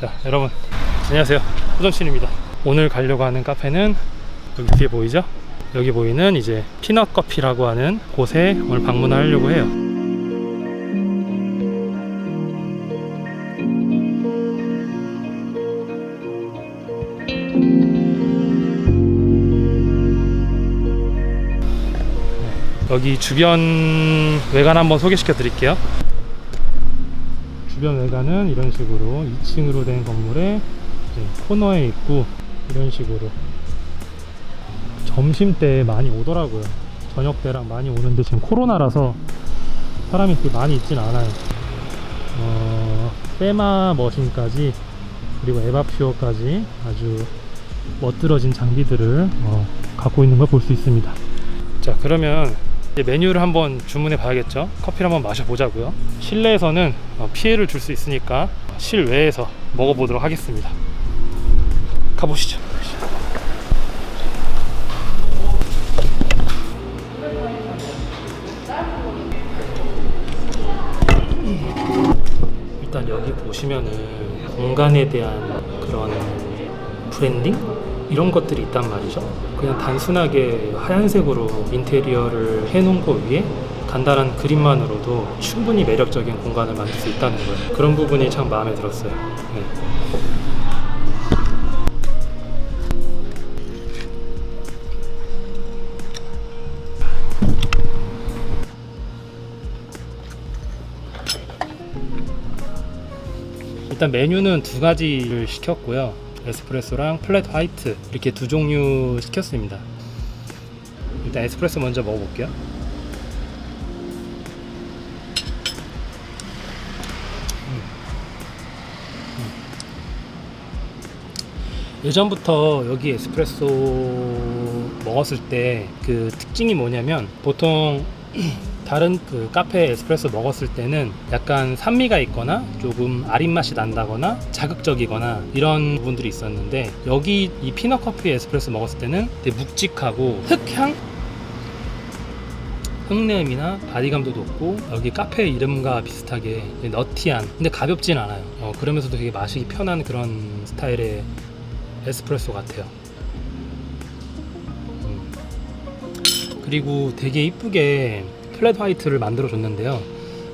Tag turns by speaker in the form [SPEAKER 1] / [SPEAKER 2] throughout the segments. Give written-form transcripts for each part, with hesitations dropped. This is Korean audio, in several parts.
[SPEAKER 1] 자, 여러분 안녕하세요. 호정신입니다. 오늘 가려고 하는 카페는 여기 뒤에 보이죠? 여기 보이는 이제 피넛 커피라고 하는 곳에 오늘 방문을 하려고 해요. 여기 주변 외관 한번 소개시켜 드릴게요. 주변 외관은 이런 식으로 2층으로 된 건물에 코너에 있고, 이런 식으로 점심때 많이 오더라고요. 저녁때랑 많이 오는데 지금 코로나라서 사람이 그렇게 많이 있진 않아요. 세마 머신까지, 그리고 에바퓨어까지 아주 멋들어진 장비들을 갖고 있는 걸 볼 수 있습니다. 자, 그러면 이제 메뉴를 한번 주문해 봐야겠죠. 커피를 한번 마셔보자고요. 실내에서는 피해를 줄 수 있으니까 실외에서 먹어보도록 하겠습니다. 가보시죠. 일단 여기 보시면은 공간에 대한 그런 브랜딩? 이런 것들이 있단 말이죠. 그냥 단순하게 하얀색으로 인테리어를 해놓은 거 위에 간단한 그림만으로도 충분히 매력적인 공간을 만들 수 있다는 거예요. 그런 부분이 참 마음에 들었어요. 네. 일단 메뉴는 두 가지를 시켰고요. 에스프레소랑 플랫 화이트 이렇게 두 종류 시켰습니다. 일단 에스프레소 먼저 먹어볼게요. 예전부터 여기 에스프레소 먹었을 때 그 특징이 뭐냐면, 보통 다른 그 카페 에스프레소 먹었을 때는 약간 산미가 있거나 조금 아린 맛이 난다거나 자극적이거나 이런 부분들이 있었는데, 여기 이 피넛 커피 에스프레소 먹었을 때는 되게 묵직하고 흙향? 흙내음이나 바디감도 높고, 여기 카페 이름과 비슷하게 너티한, 근데 가볍진 않아요. 그러면서도 되게 마시기 편한 그런 스타일의 에스프레소 같아요. 그리고 되게 이쁘게 플랫 화이트를 만들어 줬는데요.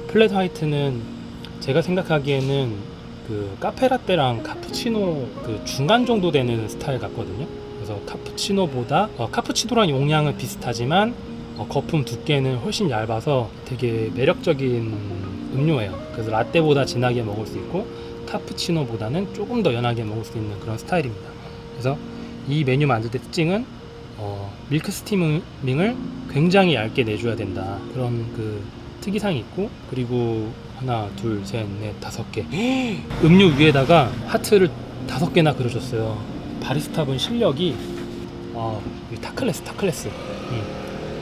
[SPEAKER 1] 플랫 화이트는 제가 생각하기에는 그 카페라떼랑 카푸치노 그 중간 정도 되는 스타일 같거든요. 그래서 카푸치노보다 카푸치노랑 용량은 비슷하지만 거품 두께는 훨씬 얇아서 되게 매력적인 음료예요. 그래서 라떼보다 진하게 먹을 수 있고 카푸치노보다는 조금 더 연하게 먹을 수 있는 그런 스타일입니다. 그래서 이 메뉴 만들 때 특징은 밀크 스티밍을 굉장히 얇게 내줘야 된다, 그런 그 특이사항이 있고, 그리고 하나, 둘, 셋, 넷, 5개 음료 위에다가 하트를 5개나 그려줬어요. 바리스타분 실력이 타클래스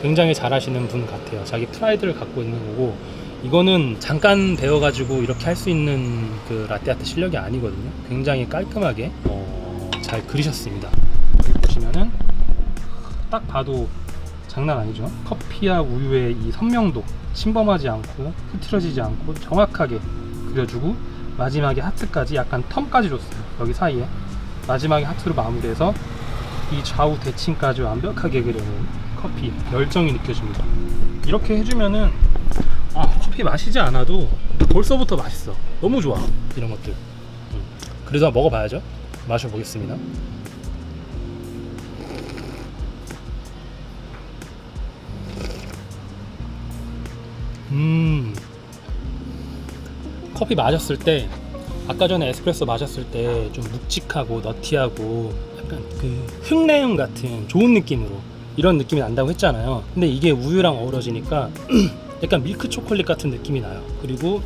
[SPEAKER 1] 굉장히 잘하시는 분 같아요. 자기 프라이드를 갖고 있는 거고, 이거는 잠깐 배워가지고 이렇게 할 수 있는 그 라떼아트 실력이 아니거든요. 굉장히 깔끔하게 잘 그리셨습니다. 여기 보시면은 딱 봐도 장난 아니죠. 커피와 우유의 이 선명도, 침범하지 않고 흐트러지지 않고 정확하게 그려주고, 마지막에 하트까지 약간 텀까지 줬어요. 여기 사이에 마지막에 하트로 마무리해서 이 좌우 대칭까지 완벽하게 그려놓은 커피, 열정이 느껴집니다. 이렇게 해주면은 커피 마시지 않아도 벌써부터 맛있어. 너무 좋아, 이런 것들. 그래서 먹어봐야죠. 마셔보겠습니다. 커피 마셨을 때, 아까 전에 에스프레소 마셨을 때 좀 묵직하고 너티하고 약간 그 흙내음 같은 좋은 느낌으로, 이런 느낌이 난다고 했잖아요. 근데 이게 우유랑 어우러지니까 약간 밀크 초콜릿 같은 느낌이 나요. 그리고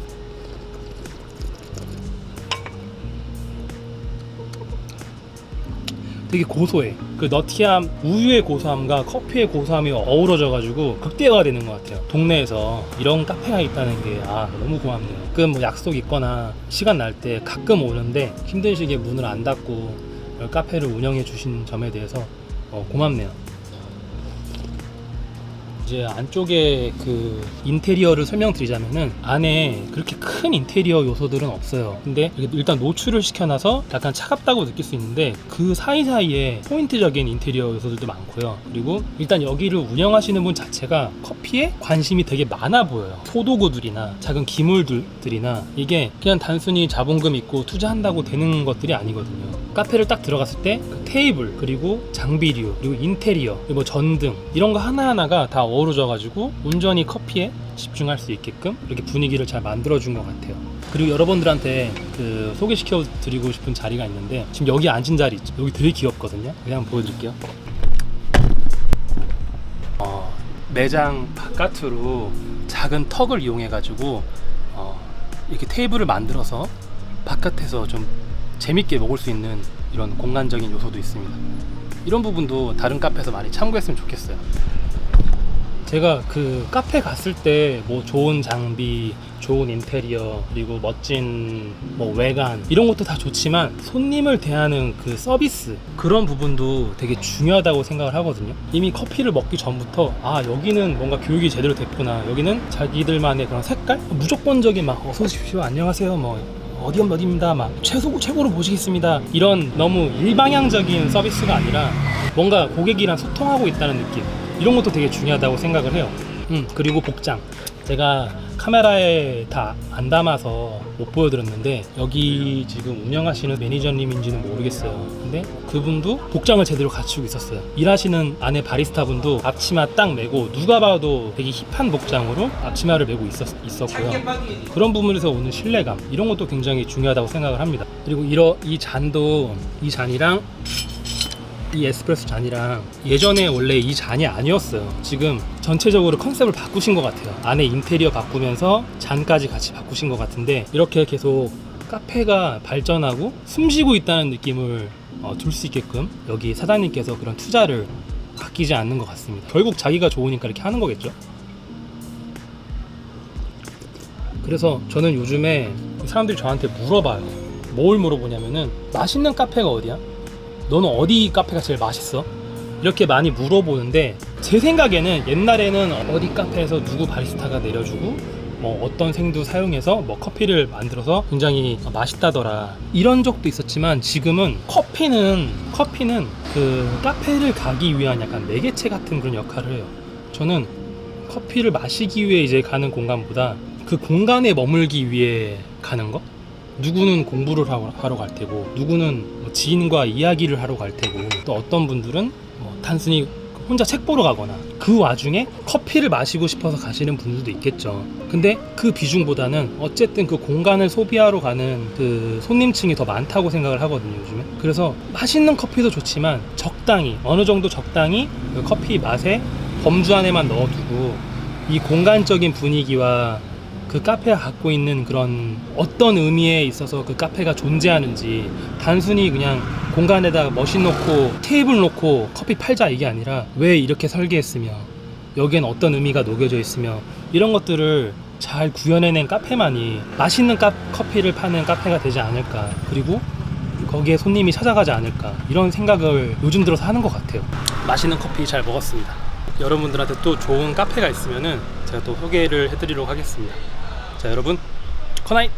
[SPEAKER 1] 되게 고소해. 그 너티함, 우유의 고소함과 커피의 고소함이 어우러져가지고 극대화가 되는 것 같아요. 동네에서 이런 카페가 있다는 게 너무 고맙네요. 가끔 뭐 약속 있거나 시간 날 때 가끔 오는데 힘든 시기에 문을 안 닫고 카페를 운영해 주신 점에 대해서 고맙네요. 이제 안쪽에 그 인테리어를 설명드리자면은 안에 그렇게 큰 인테리어 요소들은 없어요. 근데 일단 노출을 시켜놔서 약간 차갑다고 느낄 수 있는데 그 사이사이에 포인트적인 인테리어 요소들도 많고요. 그리고 일단 여기를 운영하시는 분 자체가 커피에 관심이 되게 많아 보여요. 소도구들이나 작은 기물들이나 이게 그냥 단순히 자본금 있고 투자한다고 되는 것들이 아니거든요. 카페를 딱 들어갔을 때 그 테이블, 그리고 장비류, 그리고 인테리어, 그리고 뭐 전등 이런 거 하나하나가 다 어우러져 가지고 온전히 커피에 집중할 수 있게끔 이렇게 분위기를 잘 만들어준 것 같아요. 그리고 여러분들한테 그 소개시켜 드리고 싶은 자리가 있는데, 지금 여기 앉은 자리 있죠? 여기 되게 귀엽거든요. 그냥 보여드릴게요. 매장 바깥으로 작은 턱을 이용해 가지고 이렇게 테이블을 만들어서 바깥에서 좀 재밌게 먹을 수 있는 이런 공간적인 요소도 있습니다. 이런 부분도 다른 카페에서 많이 참고했으면 좋겠어요. 제가 그 카페 갔을 때 뭐 좋은 장비, 좋은 인테리어, 그리고 멋진 뭐 외관 이런 것도 다 좋지만 손님을 대하는 그 서비스, 그런 부분도 되게 중요하다고 생각을 하거든요. 이미 커피를 먹기 전부터 여기는 뭔가 교육이 제대로 됐구나, 여기는 자기들만의 그런 색깔, 무조건적인 막 어서 오십시오, 안녕하세요, 뭐 어디입니다, 막 최고로 모시겠습니다, 이런 너무 일방향적인 서비스가 아니라 뭔가 고객이랑 소통하고 있다는 느낌, 이런 것도 되게 중요하다고 생각을 해요. 그리고 복장, 제가 카메라에 다 안 담아서 못 보여드렸는데 여기 지금 운영하시는 매니저님인지는 모르겠어요. 근데 그분도 복장을 제대로 갖추고 있었어요. 일하시는 안에 바리스타 분도 앞치마 딱 메고 누가 봐도 되게 힙한 복장으로 앞치마를 메고 있었고요. 그런 부분에서 오는 신뢰감, 이런 것도 굉장히 중요하다고 생각을 합니다. 그리고 이 잔이랑 이 에스프레소 잔이랑 예전에 원래 이 잔이 아니었어요. 지금 전체적으로 컨셉을 바꾸신 것 같아요. 안에 인테리어 바꾸면서 잔까지 같이 바꾸신 것 같은데, 이렇게 계속 카페가 발전하고 숨쉬고 있다는 느낌을 줄 수 있게끔 여기 사장님께서 그런 투자를 아끼지 않는 것 같습니다. 결국 자기가 좋으니까 이렇게 하는 거겠죠. 그래서 저는 요즘에 사람들이 저한테 물어봐요. 뭘 물어보냐면은, 맛있는 카페가 어디야? 너는 어디 카페가 제일 맛있어? 이렇게 많이 물어보는데, 제 생각에는 옛날에는 어디 카페에서 누구 바리스타가 내려주고 뭐 어떤 생두 사용해서 뭐 커피를 만들어서 굉장히 맛있다더라, 이런 적도 있었지만, 지금은 커피는 그 카페를 가기 위한 약간 매개체 같은 그런 역할을 해요. 저는 커피를 마시기 위해 이제 가는 공간보다 그 공간에 머물기 위해 가는 거? 누구는 공부를 하러 갈 테고, 누구는 뭐 지인과 이야기를 하러 갈 테고, 또 어떤 분들은 뭐 단순히 혼자 책 보러 가거나 그 와중에 커피를 마시고 싶어서 가시는 분들도 있겠죠. 근데 그 비중보다는 어쨌든 그 공간을 소비하러 가는 그 손님층이 더 많다고 생각을 하거든요, 요즘에. 그래서 맛있는 커피도 좋지만 적당히, 어느 정도 적당히 그 커피 맛에 범주 안에만 넣어두고, 이 공간적인 분위기와 그 카페가 갖고 있는 그런 어떤 의미에 있어서 그 카페가 존재하는지, 단순히 그냥 공간에다가 머신 놓고 테이블 놓고 커피 팔자, 이게 아니라 왜 이렇게 설계했으며 여기엔 어떤 의미가 녹여져 있으며, 이런 것들을 잘 구현해낸 카페만이 맛있는 커피를 파는 카페가 되지 않을까, 그리고 거기에 손님이 찾아가지 않을까, 이런 생각을 요즘 들어서 하는 것 같아요. 맛있는 커피 잘 먹었습니다. 여러분들한테 또 좋은 카페가 있으면은 제가 또 소개를 해드리도록 하겠습니다. 자, 여러분, 커나잇!